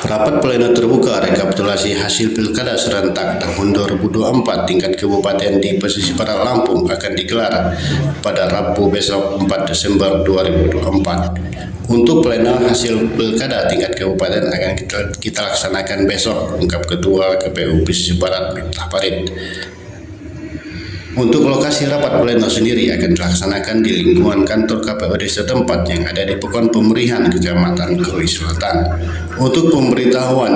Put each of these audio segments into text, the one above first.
Rapat pleno terbuka rekapitulasi hasil Pilkada serentak tahun 2024 tingkat kabupaten di pesisir barat Lampung akan digelar pada Rabu besok 4 Desember 2024. Untuk pleno hasil Pilkada tingkat kabupaten akan kita laksanakan besok, ungkap Ketua KPU Pesisir Barat Miftah Farid. Untuk lokasi rapat pleno sendiri akan dilaksanakan di lingkungan kantor KPUD setempat yang ada di Pekon Pemurihan, Kecamatan Krui Selatan. Untuk pemberitahuan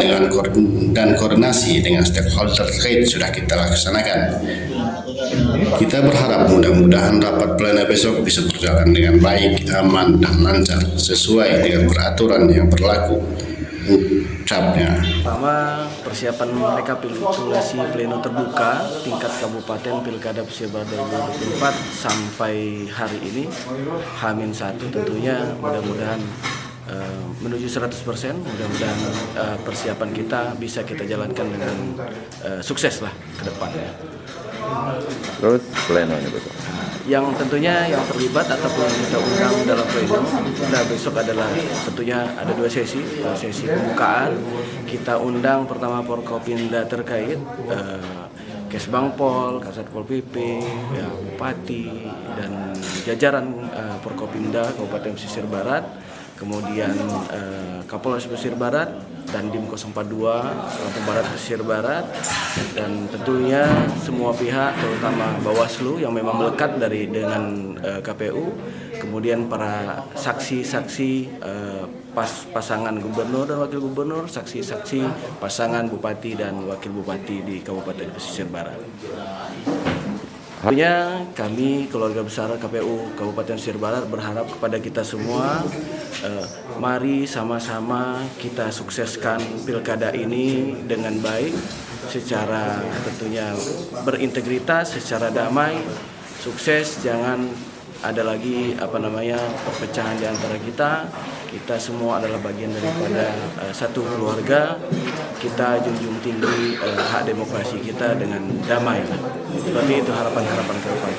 dan koordinasi dengan stakeholder terkait sudah kita laksanakan. Kita berharap mudah-mudahan rapat pleno besok bisa berjalan dengan baik, aman, dan lancar sesuai dengan peraturan yang berlaku. Ucapnya. Pertama, persiapan rekapitulasi pleno terbuka tingkat kabupaten Pilkada Pesisir Barat 2024 sampai hari ini H-1 tentunya mudah-mudahan menuju 100%, mudah-mudahan persiapan kita bisa kita jalankan dengan sukses lah ke depannya. Terus pleno ini besok? Yang tentunya yang terlibat ataupun kita undang dalam pleno besok adalah tentunya ada dua sesi pembukaan. Kita undang pertama Forkopimda terkait, Kesbangpol, Kasatpol PP, ya, Bupati dan jajaran Forkopimda Kabupaten Pesisir Barat, kemudian Kapolres Pesisir Barat dan Dim 042 Lampung Barat Pesisir Barat, dan tentunya semua pihak terutama Bawaslu yang memang melekat dengan KPU, kemudian para saksi-saksi pasangan gubernur dan wakil gubernur, saksi-saksi pasangan bupati dan wakil bupati di Kabupaten Pesisir Barat. Tentunya kami keluarga besar KPU Kabupaten Pesisir Barat berharap kepada kita semua, mari sama-sama kita sukseskan pilkada ini dengan baik, secara tentunya berintegritas, secara damai, sukses, jangan ada lagi perpecahan di antara kita. Kita semua adalah bagian daripada satu keluarga. Kita junjung tinggi hak demokrasi kita dengan damai. Seperti itu harapan-harapan ke depan.